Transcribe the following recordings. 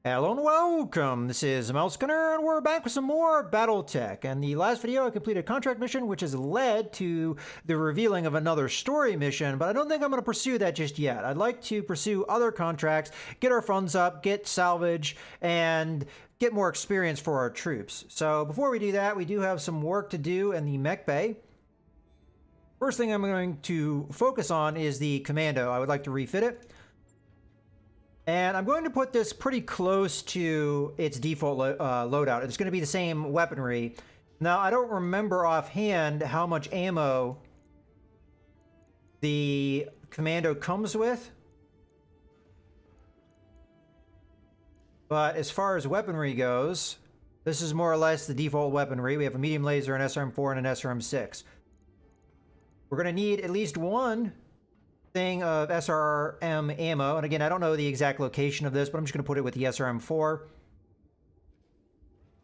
Hello and welcome, this is Melskiner, and we're back with some more BattleTech. And the last video I completed a contract mission which has led to the revealing of another story mission, but I don't think I'm going to pursue that just yet. I'd like to pursue other contracts, get our funds up, get salvage, and get more experience for our troops. So before we do that, we do have some work to do in the mech bay. First thing I'm going to focus on is the commando. I would like to refit it. And I'm going to put this pretty close to its default loadout. It's going to be the same weaponry. Now, I don't remember offhand how much ammo the commando comes with. But as far as weaponry goes, this is more or less the default weaponry. We have a medium laser, an SRM-4, and an SRM-6. We're going to need at least one thing of SRM ammo, and again, I don't know the exact location of this, but I'm just going to put it with the SRM-4.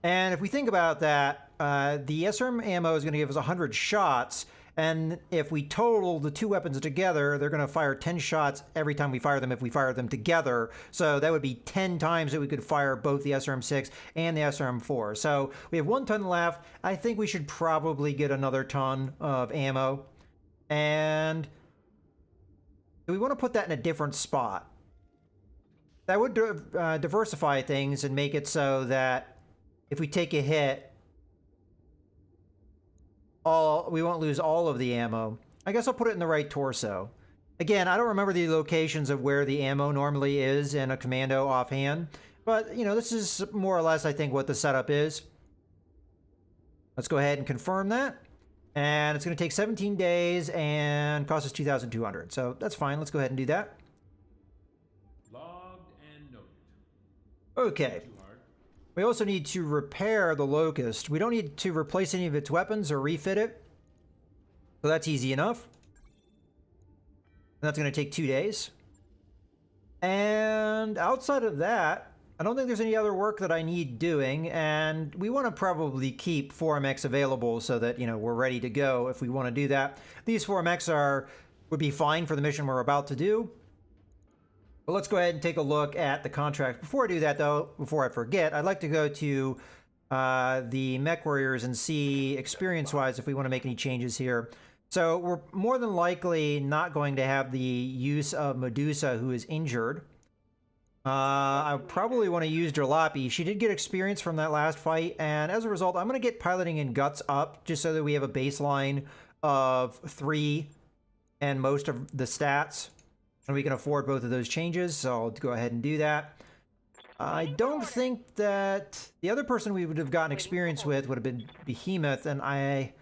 And if we think about that, the SRM ammo is going to give us 100 shots, and if we total the two weapons together, they're going to fire 10 shots every time we fire them if we fire them together. So that would be 10 times that we could fire both the SRM-6 and the SRM-4. So we have 1 ton left. I think we should probably get another ton of ammo. And we want to put that in a different spot. That would diversify things and make it so that if we take a hit, we won't lose all of the ammo. I guess I'll put it in the right torso. Again, I don't remember the locations of where the ammo normally is in a commando offhand, but you know, this is more or less, I think, what the setup is. Let's go ahead and confirm that. And it's going to take 17 days and cost us 2,200. So that's fine. Let's go ahead and do that. Logged and noted. Okay. We also need to repair the Locust. We don't need to replace any of its weapons or refit it. So that's easy enough. And that's going to take 2 days. And outside of that, I don't think there's any other work that I need doing, and we want to probably keep 4 mechs available so that, you know, we're ready to go if we want to do that. These 4 mechs would be fine for the mission we're about to do. But let's go ahead and take a look at the contract. Before I do that, though, before I forget, I'd like to go to the mech warriors and see, experience-wise, if we want to make any changes here. So we're more than likely not going to have the use of Medusa, who is injured. I probably want to use Jalopy. She did get experience from that last fight, and as a result, I'm going to get piloting and guts up just so that we have a baseline of 3 and most of the stats, and we can afford both of those changes, so I'll go ahead and do that. I don't think that the other person we would have gotten experience with would have been Behemoth, and I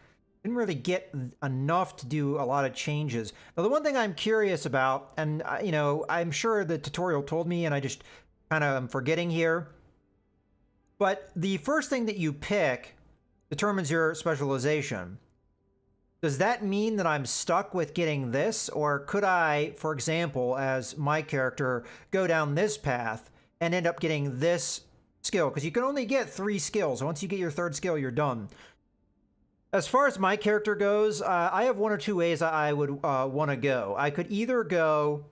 didn't really get enough to do a lot of changes. Now, the one thing I'm curious about, and you know, I'm sure the tutorial told me, and I just kind of am forgetting here, but the first thing that you pick determines your specialization. Does that mean that I'm stuck with getting this, or could I, for example, as my character, go down this path and end up getting this skill? Because you can only get 3 skills. Once you get your 3rd skill, you're done. As far as my character goes, I have 1 or 2 ways I would want to go. I could either go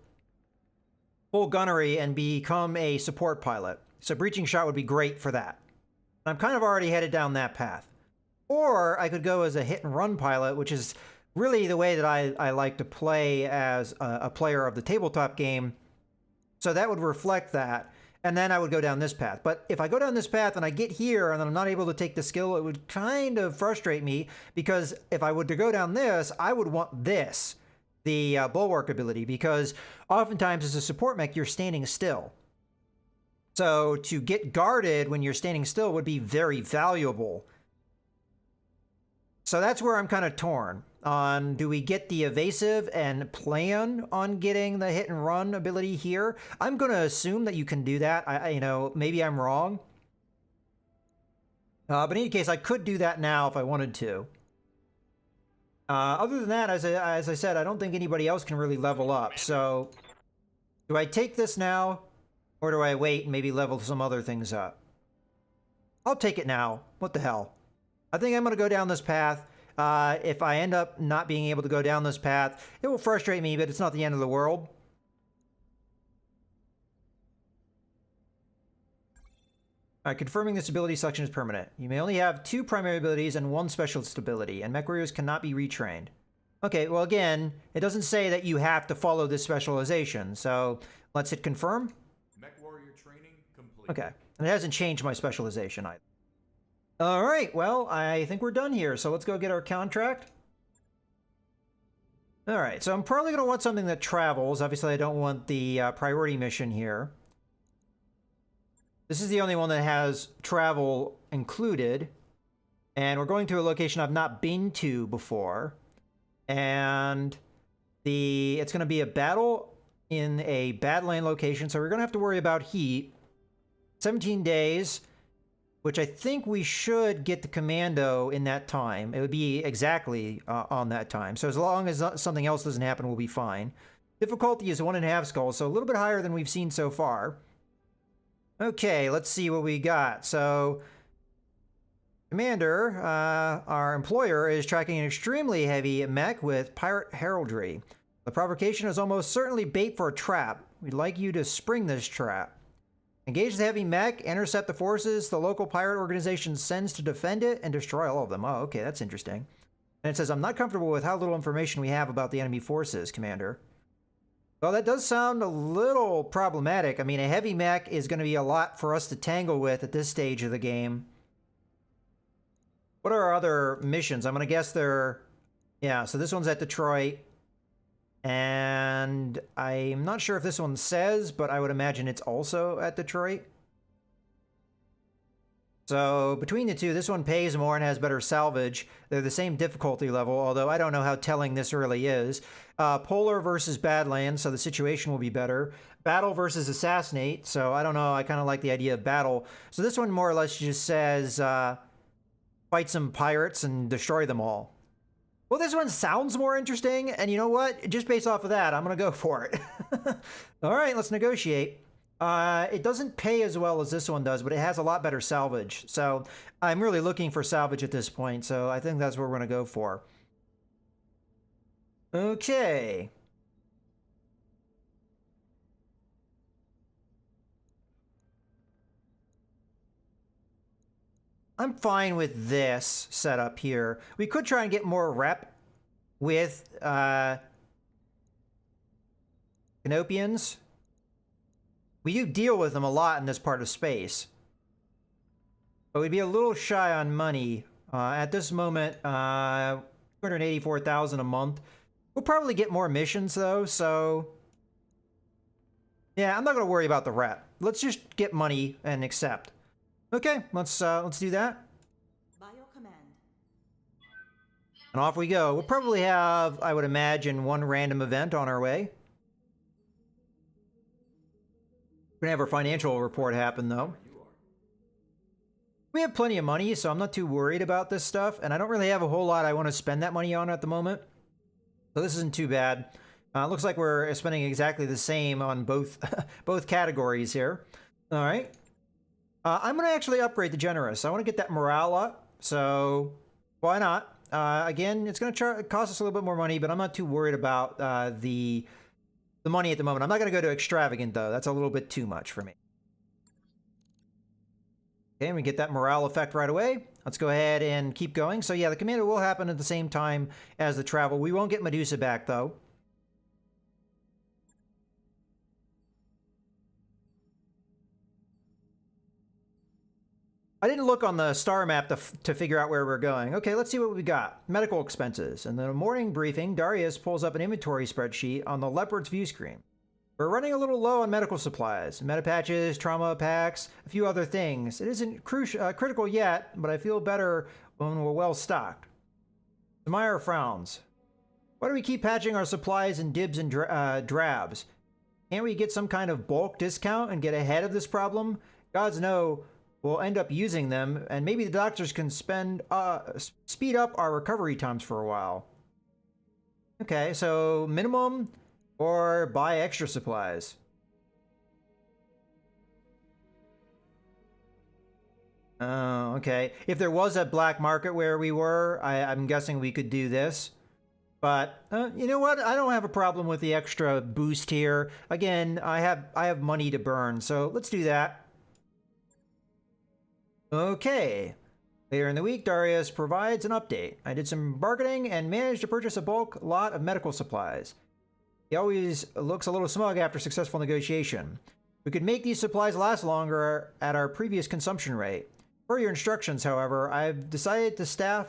full gunnery and become a support pilot. So breaching shot would be great for that. I'm kind of already headed down that path. Or I could go as a hit and run pilot, which is really the way that I like to play as a player of the tabletop game. So that would reflect that. And then I would go down this path. But if I go down this path and I get here and then I'm not able to take the skill, it would kind of frustrate me, because if I were to go down this, I would want this, the bulwark ability, because oftentimes as a support mech, you're standing still. So to get guarded when you're standing still would be very valuable. So that's where I'm kind of torn on, do we get the evasive and plan on getting the hit and run ability here? I'm going to assume that you can do that. You know, maybe I'm wrong. But in any case, I could do that now if I wanted to. Other than that, as I said, I don't think anybody else can really level up. So do I take this now, or do I wait and maybe level some other things up? I'll take it now. What the hell? I think I'm going to go down this path. If I end up not being able to go down this path, it will frustrate me, but it's not the end of the world. Confirming this ability selection is permanent. You may only have 2 primary abilities and 1 specialist ability, and mech warriors cannot be retrained. Okay, well again, it doesn't say that you have to follow this specialization, so let's hit confirm. Mech warrior training complete. Okay, and it hasn't changed my specialization either. Alright, well, I think we're done here, so let's go get our contract. Alright, so I'm probably going to want something that travels. Obviously, I don't want the priority mission here. This is the only one that has travel included. And we're going to a location I've not been to before. And it's going to be a battle in a Badland location, so we're going to have to worry about heat. 17 days, which I think we should get the commando in that time. It would be exactly on that time. So as long as something else doesn't happen, we'll be fine. Difficulty is 1.5 skulls, so a little bit higher than we've seen so far. Okay, let's see what we got. So, Commander, our employer, is tracking an extremely heavy mech with pirate heraldry. The provocation is almost certainly bait for a trap. We'd like you to spring this trap. Engage the heavy mech, intercept the forces the local pirate organization sends to defend it, and destroy all of them. Oh, okay, that's interesting. And it says, I'm not comfortable with how little information we have about the enemy forces, Commander. Well, that does sound a little problematic. I mean, a heavy mech is going to be a lot for us to tangle with at this stage of the game. What are our other missions? I'm going to guess they're... Yeah, so this one's at Detroit. And I'm not sure if this one says, but I would imagine it's also at Detroit. So between the two, this one pays more and has better salvage. They're the same difficulty level, although I don't know how telling this really is. Polar versus Badlands, so the situation will be better. Battle versus Assassinate, so I don't know. I kind of like the idea of battle. So this one more or less just says fight some pirates and destroy them all. Well, this one sounds more interesting, and you know what? Just based off of that, I'm going to go for it. All right, let's negotiate. It doesn't pay as well as this one does, but it has a lot better salvage. So I'm really looking for salvage at this point, so I think that's what we're going to go for. Okay. I'm fine with this setup here. We could try and get more rep with Canopians. We do deal with them a lot in this part of space. But we'd be a little shy on money. At this moment, 284,000 a month. We'll probably get more missions though, so... Yeah, I'm not going to worry about the rep. Let's just get money and accept. Okay, let's do that. By your command. And off we go. We'll probably have, I would imagine, one random event on our way. We're going to have our financial report happen, though. We have plenty of money, so I'm not too worried about this stuff. And I don't really have a whole lot I want to spend that money on at the moment. So this isn't too bad. Looks like we're spending exactly the same on both, both categories here. All right. I'm going to actually upgrade the Generous. I want to get that morale up, so why not? Again, it's going to cost us a little bit more money, but I'm not too worried about the money at the moment. I'm not going to go to Extravagant, though. That's a little bit too much for me. Okay, and we get that morale effect right away. Let's go ahead and keep going. So yeah, the commando will happen at the same time as the travel. We won't get Medusa back, though. I didn't look on the star map to figure out where we're going. Okay, let's see what we got. Medical expenses. In the morning briefing, Darius pulls up an inventory spreadsheet on the Leopard's view screen. We're running a little low on medical supplies. Metapatches, trauma packs, a few other things. It isn't critical yet, but I feel better when we're well stocked. Samire frowns. Why do we keep patching our supplies in dibs and drabs? Can't we get some kind of bulk discount and get ahead of this problem? Gods know we'll end up using them, and maybe the doctors can speed up our recovery times for a while. Okay, so minimum or buy extra supplies. Oh, okay. If there was a black market where we were, I'm guessing we could do this. But you know what? I don't have a problem with the extra boost here. Again, I have money to burn, so let's do that. Okay. Later in the week, Darius provides an update. I did some bargaining and managed to purchase a bulk lot of medical supplies. He always looks a little smug after successful negotiation. We could make these supplies last longer at our previous consumption rate. Per your instructions, however, I've decided the staff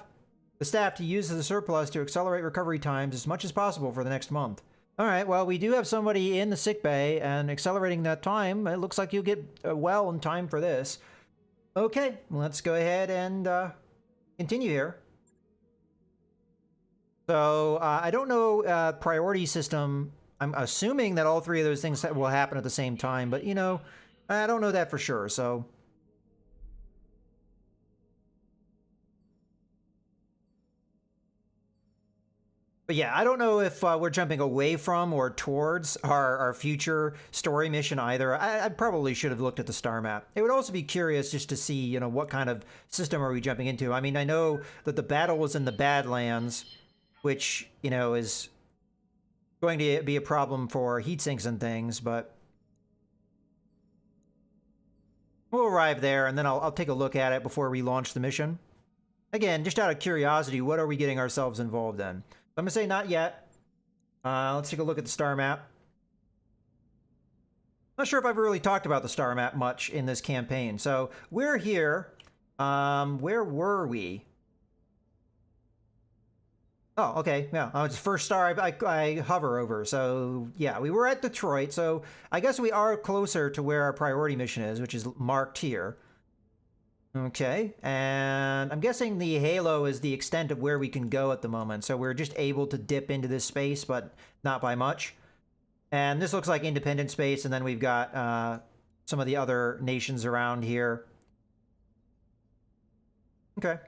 to use the surplus to accelerate recovery times as much as possible for the next month. All right, well, we do have somebody in the sick bay, and accelerating that time, it looks like you'll get well in time for this. Okay, let's go ahead and continue here. So, I don't know priority system. I'm assuming that all three of those things will happen at the same time, but, you know, I don't know that for sure, so... But yeah, I don't know if we're jumping away from or towards our future story mission either. I probably should have looked at the star map. It would also be curious just to see, you know, what kind of system are we jumping into. I mean, I know that the battle was in the Badlands, which, you know, is going to be a problem for heat sinks and things, but we'll arrive there and then I'll take a look at it before we launch the mission. Again, just out of curiosity, what are we getting ourselves involved in? I'm gonna say not yet. Let's take a look at the star map. Not sure if I've really talked about the star map much in this campaign. So we're here. Where were we? Oh, okay. Yeah, it's the first star I hover over. So yeah, we were at Detroit. So I guess we are closer to where our priority mission is, which is marked here. Okay, and I'm guessing the halo is the extent of where we can go at the moment. So we're just able to dip into this space, but not by much. And this looks like independent space, and then we've got some of the other nations around here. Okay.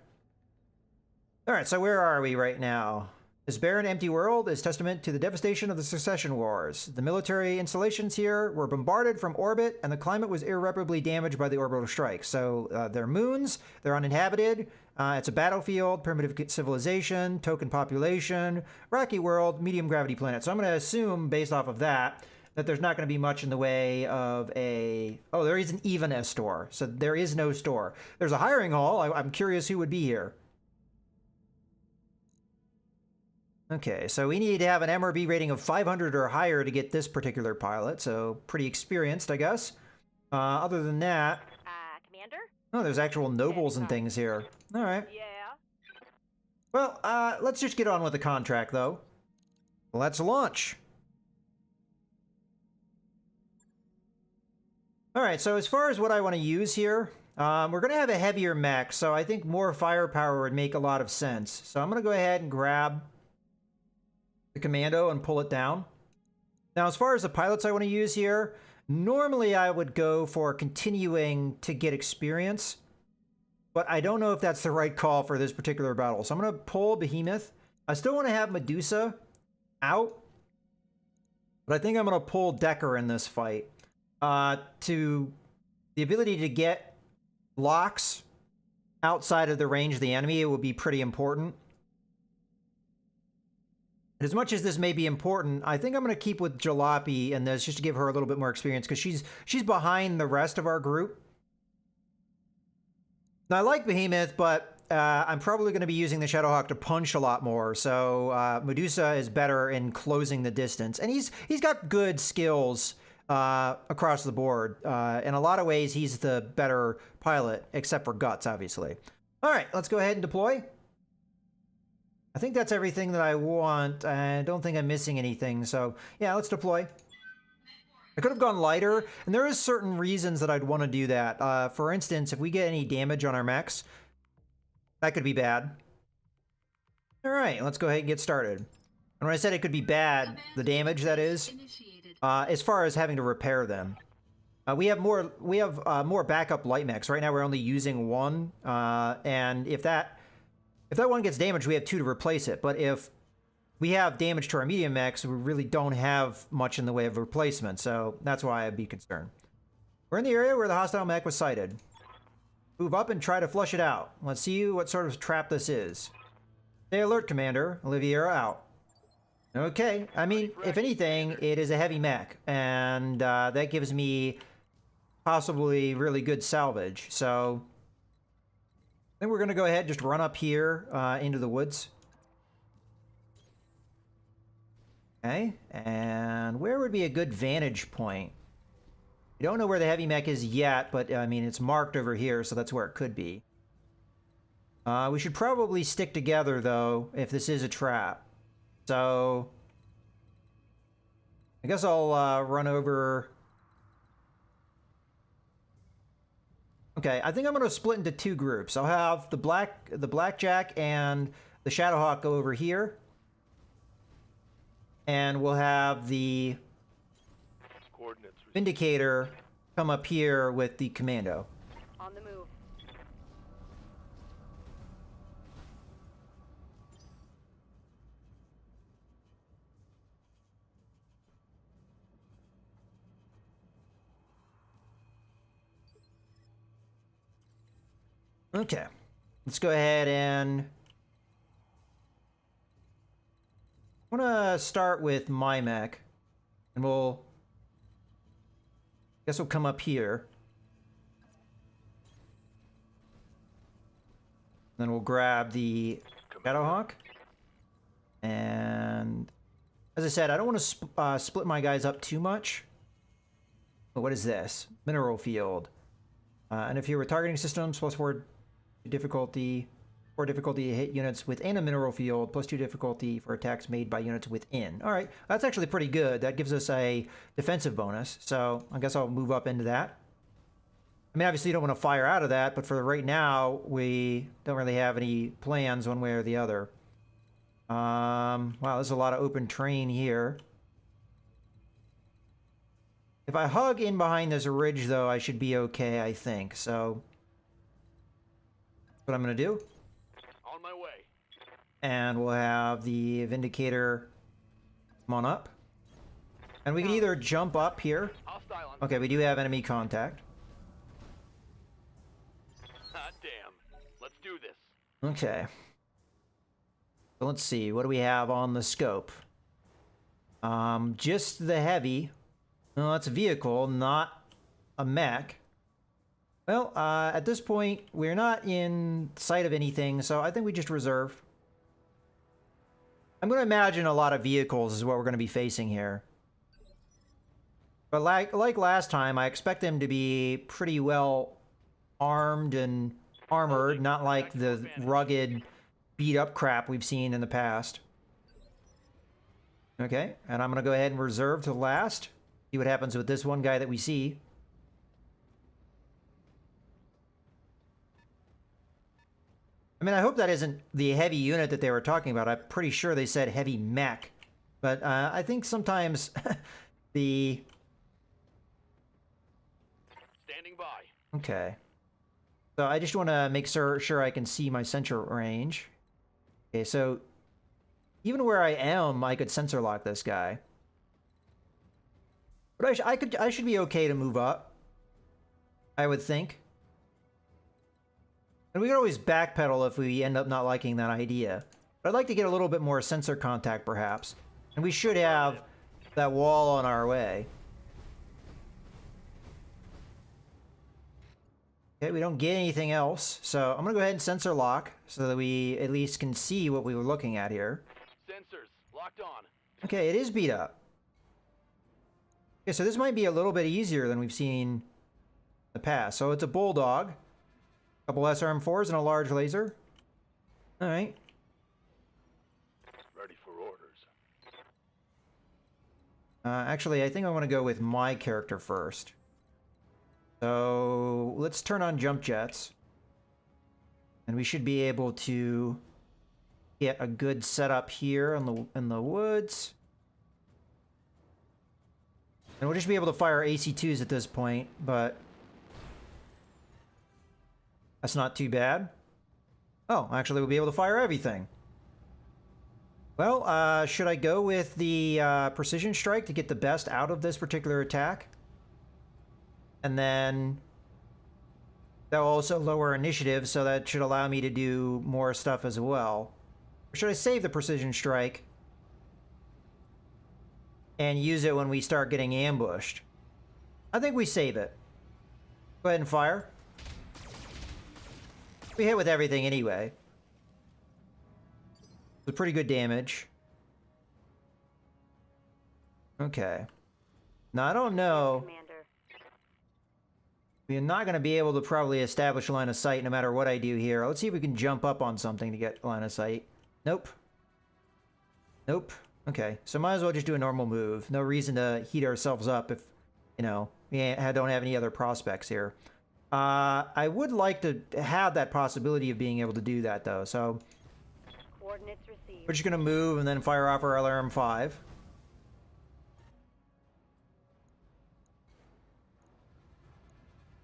All right, so where are we right now? This barren, empty world is testament to the devastation of the Succession Wars. The military installations here were bombarded from orbit, and the climate was irreparably damaged by the orbital strikes. So they're moons, they're uninhabited, it's a battlefield, primitive civilization, token population, rocky world, medium gravity planet. So I'm going to assume, based off of that, that there's not going to be much in the way of a... Oh, there isn't even a store. So there is no store. There's a hiring hall. I'm curious who would be here. Okay, so we need to have an MRB rating of 500 or higher to get this particular pilot, so pretty experienced, I guess. Other than that... Commander? Oh, there's actual nobles and things here. All right. Yeah. Well, let's just get on with the contract, though. Let's launch. All right, so as far as what I want to use here, we're going to have a heavier mech, so I think more firepower would make a lot of sense. So I'm going to go ahead and grab the commando and pull it down. Now, as far as the pilots I want to use here, normally I would go for continuing to get experience, but I don't know if that's the right call for this particular battle. So I'm going to pull Behemoth. I still want to have Medusa out, but I think I'm going to pull Decker in this fight. To the ability to get locks outside of the range of the enemy, it would be pretty important. As much as this may be important, I think I'm going to keep with Jalopy in this just to give her a little bit more experience because she's behind the rest of our group. Now, I like Behemoth, but I'm probably going to be using the Shadowhawk to punch a lot more. So Medusa is better in closing the distance, and he's got good skills across the board. In a lot of ways, he's the better pilot, except for Guts, obviously. All right, let's go ahead and deploy. I think that's everything that I want. I don't think I'm missing anything. So yeah, let's deploy. I could have gone lighter, and there is certain reasons that I'd want to do that. For instance, if we get any damage on our mechs, that could be bad. All right, let's go ahead and get started. And when I said it could be bad, the damage that is, as far as having to repair them. We have more backup light mechs. Right now we're only using one, and if that one gets damaged, we have two to replace it. But if we have damage to our medium mechs, we really don't have much in the way of replacement, so that's why I'd be concerned. We're in the area where the hostile mech was sighted. Move up and try to flush it out. Let's see what sort of trap this is. Stay alert, Commander. Oliviera out. Okay, I mean, if anything, it is a heavy mech, and that gives me possibly really good salvage, so Then we're going to go ahead and just run up here into the woods. Okay, and where would be a good vantage point? We don't know where the heavy mech is yet, but I mean, it's marked over here, so that's where it could be. We should probably stick together, though, if this is a trap. So, I guess I'll run over... Okay, I think I'm going to split into two groups. I'll have the Blackjack and the Shadowhawk go over here. And we'll have the Vindicator come up here with the Commando. On the move. Okay, let's go ahead and... I want to start with my mech, and we'll... I guess we'll come up here. Then we'll grab the Shadowhawk. And... as I said, I don't want to split my guys up too much. But what is this? Mineral field. And if you were targeting systems, +4 difficulty, 4 difficulty to hit units within a mineral field, +2 difficulty for attacks made by units within. All right, that's actually pretty good. That gives us a defensive bonus, so I guess I'll move up into that. I mean, obviously you don't want to fire out of that, but for right now, we don't really have any plans one way or the other. Wow, there's a lot of open terrain here. If I hug in behind this ridge, though, I should be okay, I think, so... what I'm going to do. On my way. And we'll have the Vindicator come on up. And we can either jump up here. Okay, we do have enemy contact. Hot damn. Let's do this. Okay. So let's see. What do we have on the scope? Just the heavy. No, that's a vehicle, not a mech. Well, at this point, we're not in sight of anything, so I think we just reserve. I'm going to imagine a lot of vehicles is what we're going to be facing here. But like last time, I expect them to be pretty well armed and armored, not like the rugged, beat-up crap we've seen in the past. Okay, and I'm going to go ahead and reserve to last. See what happens with this one guy that we see. I mean, I hope that isn't the heavy unit that they were talking about. I'm pretty sure they said heavy mech. But I think sometimes the... Standing by. Okay. So I just want to make sure I can see my sensor range. Okay, so even where I am, I could sensor lock this guy. But I should be okay to move up, I would think. And we could always backpedal if we end up not liking that idea. But I'd like to get a little bit more sensor contact, perhaps. And we should have that wall on our way. Okay, we don't get anything else. So I'm going to go ahead and sensor lock so that we at least can see what we were looking at here. Sensors locked on. Okay, it is beat up. Okay, so this might be a little bit easier than we've seen in the past. So it's a Bulldog. A couple SRM4s and a large laser. All right. Ready for orders. Actually, I think I want to go with my character first. So let's turn on jump jets. And we should be able to get a good setup here in the woods. And we'll just be able to fire AC-2s at this point, but that's not too bad. Oh, actually, we'll be able to fire everything. Well, should I go with the precision strike to get the best out of this particular attack? And then that will also lower initiative, so that should allow me to do more stuff as well. Or should I save the precision strike and use it when we start getting ambushed? I think we save it. Go ahead and fire. We hit with everything anyway. With pretty good damage. Okay. Now, I don't know. Commander. We're not going to be able to probably establish a line of sight no matter what I do here. Let's see if we can jump up on something to get line of sight. Nope. Nope. Okay, so might as well just do a normal move. No reason to heat ourselves up if, you know, we don't have any other prospects here. I would like to have that possibility of being able to do that, though. So Coordinates received. we're just going to move and then fire off our alarm 5.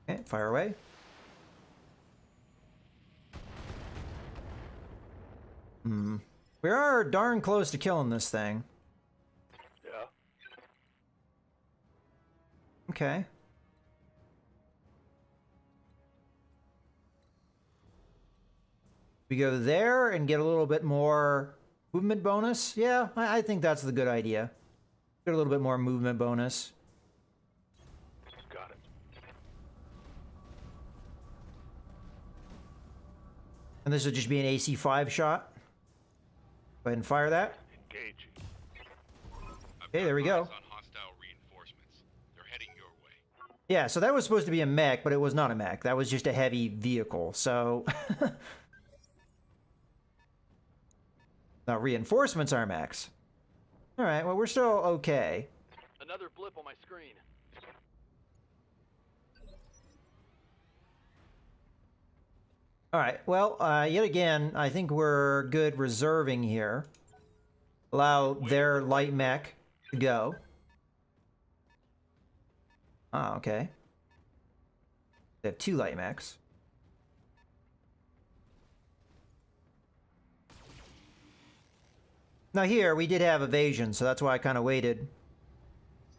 Okay, fire away. We are darn close to killing this thing. Yeah. Okay. We go there and get a little bit more movement bonus. Yeah, I think that's the good idea. Get a little bit more movement bonus. Got it. And this would just be an AC5 shot. Go ahead and fire that. Engaging. Okay, there we go. On hostile reinforcements. They're heading your way. Yeah, so that was supposed to be a mech, but it was not a mech. That was just a heavy vehicle, so... Now, reinforcements are mechs. Alright, well, we're still okay. Another blip on my screen. Alright, well, yet again, I think we're good reserving here. Allow their light mech to go. Ah, okay. They have 2 light mechs. Now here, we did have evasion, so that's why I kind of waited.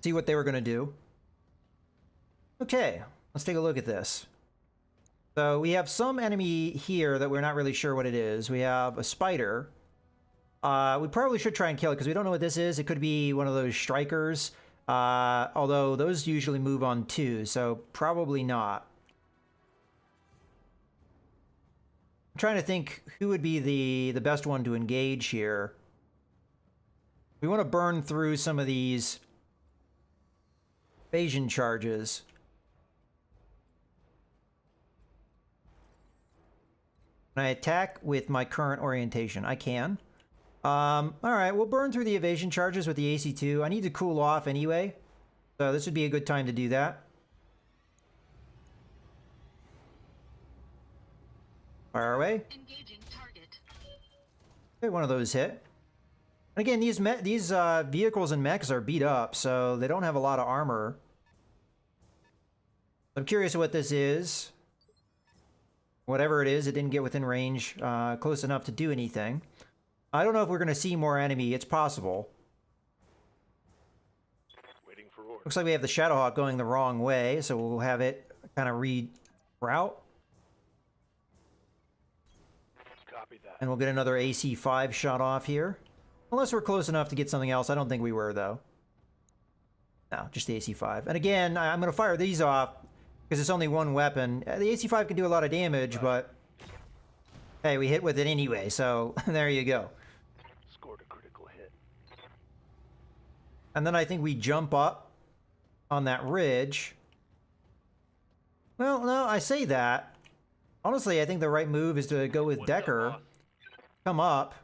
See what they were going to do. Okay, let's take a look at this. So we have some enemy here that we're not really sure what it is. We have a spider. We probably should try and kill it because we don't know what this is. It could be one of those strikers. Although those usually move on 2, so probably not. I'm trying to think who would be the best one to engage here. We want to burn through some of these evasion charges. Can I attack with my current orientation? I can. Alright, we'll burn through the evasion charges with the AC2. I need to cool off anyway, so this would be a good time to do that. Fire away. Engaging target. Okay, one of those hit. And again, these vehicles and mechs are beat up, so they don't have a lot of armor. I'm curious what this is. Whatever it is, it didn't get within range close enough to do anything. I don't know if we're going to see more enemy. It's possible. Waiting for orders. Looks like we have the Shadowhawk going the wrong way, so we'll have it kind of reroute. Copy that. And we'll get another AC5 shot off here. Unless we're close enough to get something else. I don't think we were, though. No, just the AC5. And again, I'm going to fire these off because it's only one weapon. The AC5 can do a lot of damage, but hey, we hit with it anyway, so there you go. Scored a critical hit. And then I think we jump up on that ridge. Well, no, I say that. Honestly, I think the right move is to go with What's up, Decker. boss? Come up.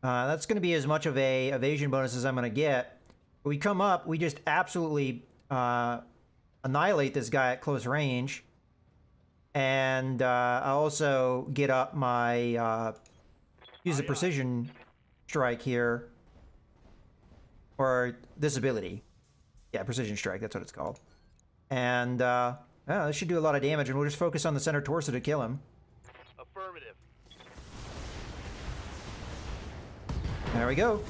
That's going to be as much of a evasion bonus as I'm going to get. When we come up, we just absolutely annihilate this guy at close range. And I also get up my use a precision strike here. Or this ability. Yeah, precision strike, that's what it's called. And yeah, this should do a lot of damage, and we'll just focus on the center torso to kill him. Affirmative. There we go.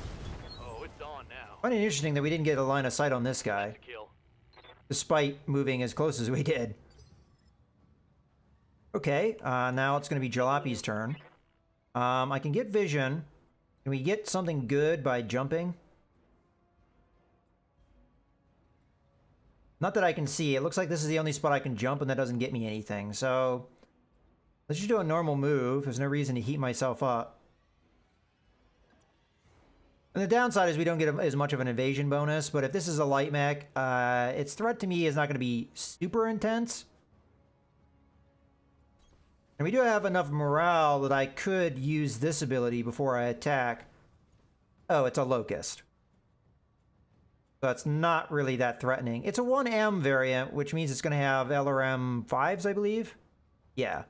Oh, it's on now. Funny and interesting that we didn't get a line of sight on this guy, To kill. despite moving as close as we did. Okay, now it's going to be Jalape's turn. I can get vision. Can we get something good by jumping? Not that I can see. It looks like this is the only spot I can jump, and that doesn't get me anything. So let's just do a normal move. There's no reason to heat myself up. And the downside is we don't get as much of an evasion bonus, but if this is a light mech, its threat to me is not going to be super intense. And we do have enough morale that I could use this ability before I attack. Oh, it's a locust. So it's not really that threatening. It's a 1M variant, which means it's going to have LRM 5s, I believe. Yeah.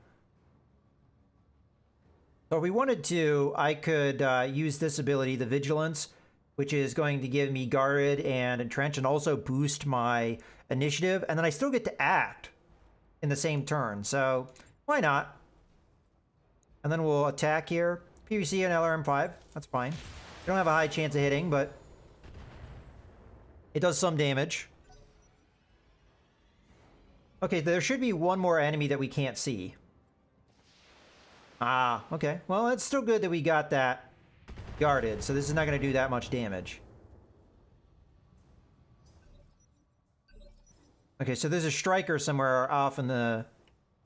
So if we wanted to, I could use this ability, the Vigilance, which is going to give me Guarded and Entrench and also boost my initiative. And then I still get to act in the same turn. So why not? And then we'll attack here. PVC and LRM 5. That's fine. We don't have a high chance of hitting, but it does some damage. Okay, there should be one more enemy that we can't see. Ah, okay. Well, it's still good that we got that guarded, so this is not going to do that much damage. Okay, so there's a striker somewhere off in the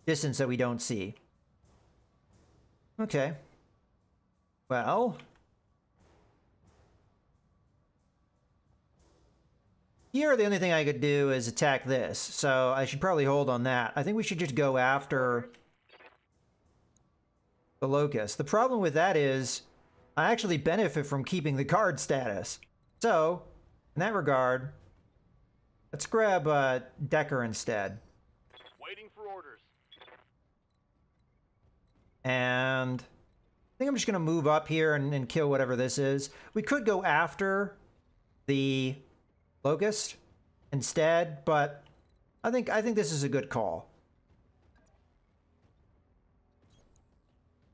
distance that we don't see. Okay. Well, here, the only thing I could do is attack this, so I should probably hold on that. I think we should just go after the Locust. The problem with that is I actually benefit from keeping the guard status. So, in that regard, let's grab Decker instead. Waiting for orders. And I think I'm just going to move up here and kill whatever this is. We could go after the Locust instead, but I think this is a good call.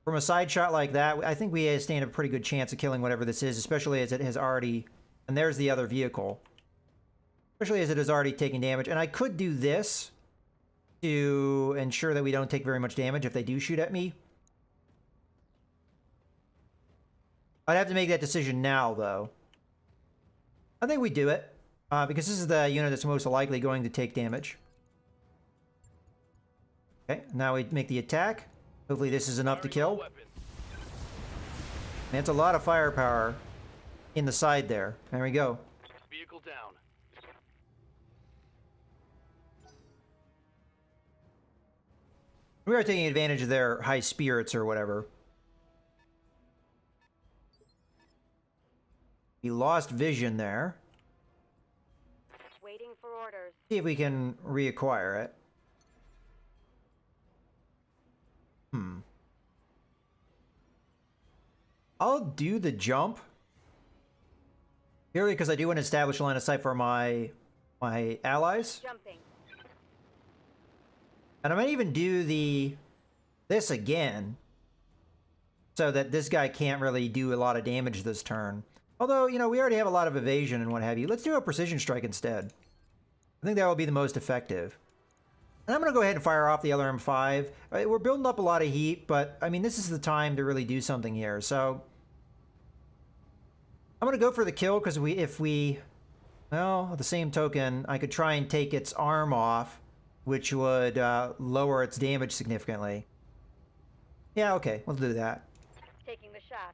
From a side shot like that, I think we stand a pretty good chance of killing whatever this is, especially as it has already... And there's the other vehicle. Especially as it has already taken damage. And I could do this to ensure that we don't take very much damage if they do shoot at me. I'd have to make that decision now, though. I think we do it. Because this is the unit that's most likely going to take damage. Okay, now we make the attack. Hopefully this is enough to kill. That's a lot of firepower in the side there. There we go. Vehicle down. We are taking advantage of their high spirits or whatever. We lost vision there. Waiting for orders. See if we can reacquire it. I'll do the jump. Purely because I do want to establish a line of sight for my allies. Jumping. And I might even do this again. So that this guy can't really do a lot of damage this turn. Although, you know, we already have a lot of evasion and what have you. Let's do a precision strike instead. I think that will be the most effective. And I'm going to go ahead and fire off the LRM 5. We're building up a lot of heat, but, I mean, this is the time to really do something here. So, I'm going to go for the kill, because well, at the same token, I could try and take its arm off, which would lower its damage significantly. Yeah, okay, we'll do that. Taking the shot.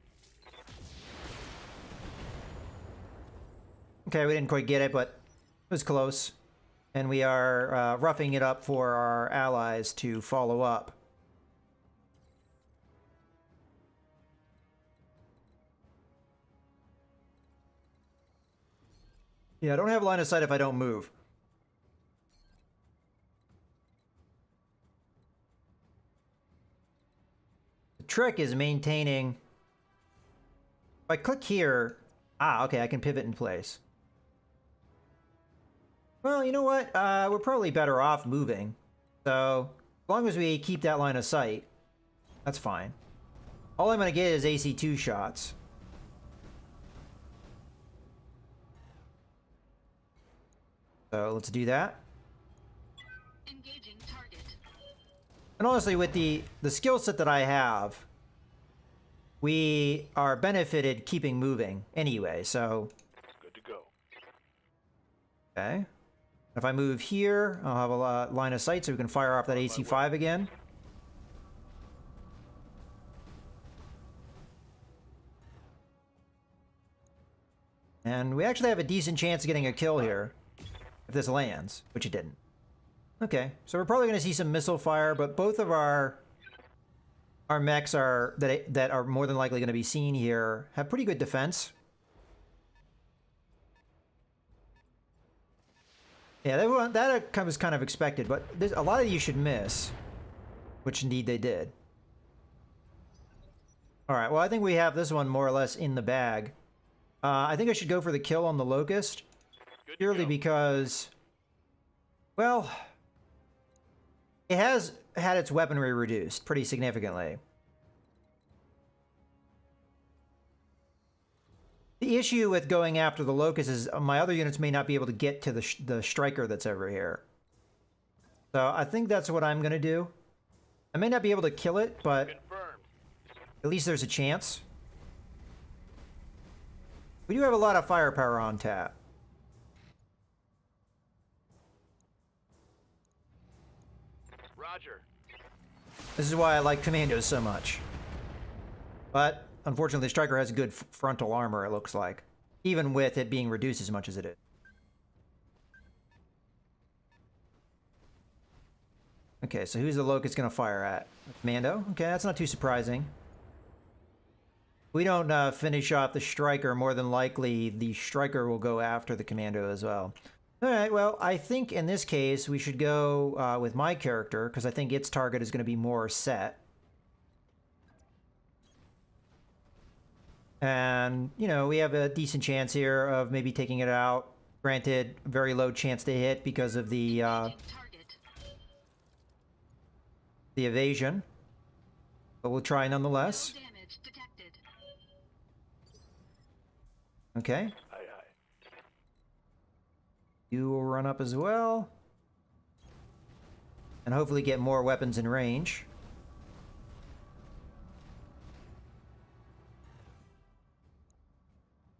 Okay, we didn't quite get it, but it was close. And we are roughing it up for our allies to follow up. Yeah, I don't have line of sight if I don't move. The trick is maintaining... If I click here... Ah, okay, I can pivot in place. Well, you know what? We're probably better off moving. So, as long as we keep that line of sight, that's fine. All I'm going to get is AC2 shots. So, let's do that. Engaging target. And honestly, with the skill set that I have, we are benefited keeping moving anyway, so... Good to go. Okay. If I move here, I'll have a line of sight so we can fire off that AC-5 again. And we actually have a decent chance of getting a kill here if this lands, which it didn't. Okay, so we're probably going to see some missile fire, but both of our mechs that are more than likely going to be seen here have pretty good defense. Yeah, that was kind of expected, but a lot of you should miss, which indeed they did. All right, well, I think we have this one more or less in the bag. I think I should go for the kill on the Locust, purely because, well, it has had its weaponry reduced pretty significantly. The issue with going after the Locust is my other units may not be able to get to the Striker that's over here. So I think that's what I'm going to do. I may not be able to kill it, but Confirmed. at least there's a chance. We do have a lot of firepower on tap. Roger. This is why I like Commandos so much. But unfortunately, the Striker has good frontal armor, it looks like. Even with it being reduced as much as it is. Okay, so who's the Locust going to fire at? Commando? Okay, that's not too surprising. We don't finish off the Striker, more than likely the Striker will go after the Commando as well. Alright, well, I think in this case we should go with my character, because I think its target is going to be more set. And, you know, we have a decent chance here of maybe taking it out. Granted, very low chance to hit because of the evasion. But we'll try nonetheless. No damage detected. Okay. Aye, aye. You will run up as well. And hopefully get more weapons in range.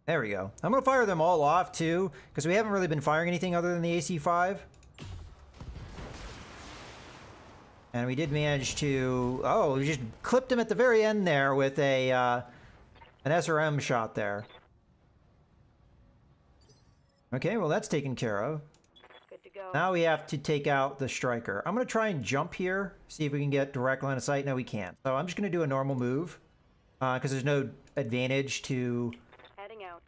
There we go. I'm going to fire them all off, too, because we haven't really been firing anything other than the AC-5. And we did manage to... Oh, we just clipped him at the very end there with a an SRM shot there. Okay, well, that's taken care of. Good to go. Now we have to take out the Striker. I'm going to try and jump here, see if we can get direct line of sight. No, we can't. So I'm just going to do a normal move, because there's no advantage to Heading out.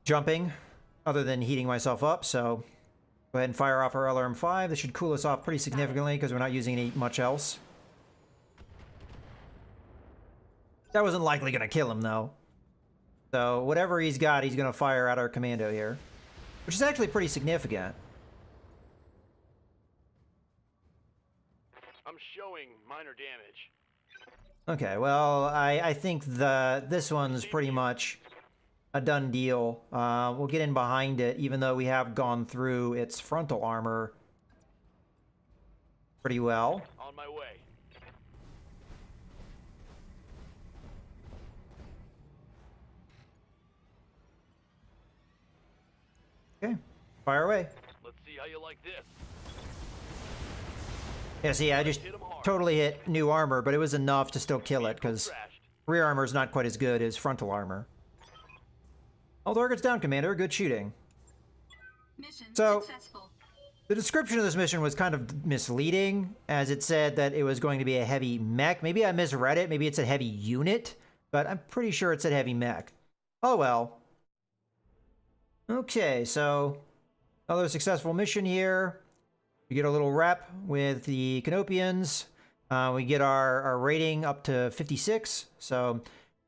jumping other than heating myself up. So go ahead and fire off our LRM-5. This should cool us off pretty significantly because we're not using much else. That wasn't likely going to kill him, though. So whatever he's got, he's going to fire at our Commando here, which is actually pretty significant. I'm showing minor damage. Okay, well, I think this one's pretty much a done deal. We'll get in behind it, even though we have gone through its frontal armor pretty well. On my way. Okay, fire away. Let's see how you like this. Yeah, see, I just totally hit new armor, but it was enough to still kill it, because Crashed. rear armor is not quite as good as frontal armor. All targets down, Commander. Good shooting. Mission So- successful. The description of this mission was kind of misleading, as it said that it was going to be a heavy mech. Maybe I misread it. Maybe it said heavy unit, but I'm pretty sure it said heavy mech. Oh well. Okay, so another successful mission here. We get a little rep with the Canopians. We get our rating up to 56. So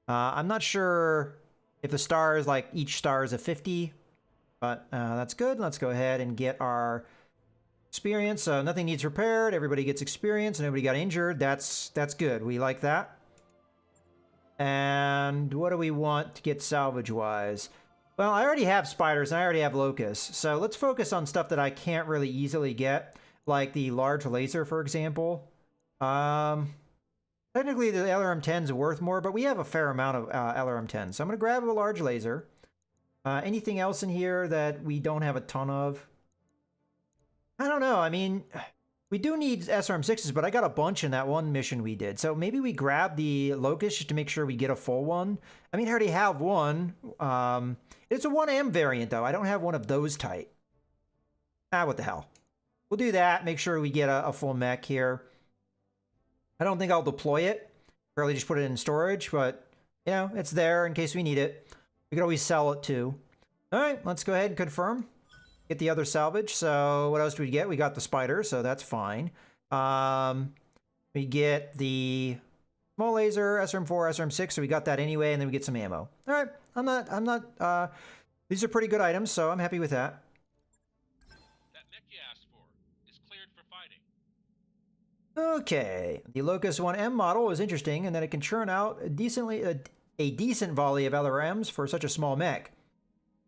I'm not sure if the stars, like each star is a 50, but that's good. Let's go ahead and get our experience. Nothing needs repaired. Everybody gets experience. Nobody got injured. That's good. We like that. And what do we want to get salvage-wise? Well, I already have spiders and I already have locusts. So let's focus on stuff that I can't really easily get, like the large laser, for example. Technically, the LRM-10s are worth more, but we have a fair amount of LRM-10s. So I'm going to grab a large laser. Anything else in here that we don't have a ton of? I don't know. I mean, we do need SRM6s, but I got a bunch in that one mission we did. So maybe we grab the Locust just to make sure we get a full one. I mean, I already have one. It's a 1M variant, though. I don't have one of those type. Ah, what the hell. We'll do that. Make sure we get a full mech here. I don't think I'll deploy it. Probably just put it in storage, but, you know, it's there in case we need it. We could always sell it, too. All right, let's go ahead and confirm. Get the other salvage. So what else do we get? We got the spider, so that's fine. We get the small laser, SRM4, SRM6, so we got that anyway, and then we get some ammo. All right, I'm not, these are pretty good items, so I'm happy with that. That mech you asked for is cleared for fighting. Okay, the Locust 1M model is interesting in that it can churn out a decent volley of LRMs for such a small mech.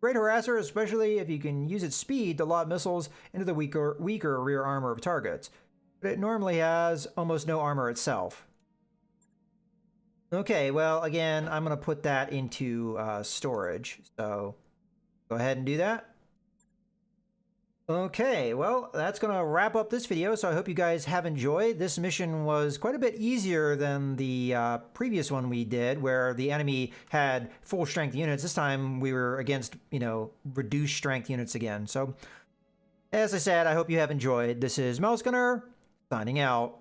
Great harasser, especially if you can use its speed to lob missiles into the weaker rear armor of targets. But it normally has almost no armor itself. Okay, well, again, I'm going to put that into storage. So go ahead and do that. Okay, well, that's going to wrap up this video, so I hope you guys have enjoyed. This mission was quite a bit easier than the previous one we did, where the enemy had full-strength units. This time we were against, you know, reduced strength units again. So, as I said, I hope you have enjoyed. This is Mouse Gunner, signing out.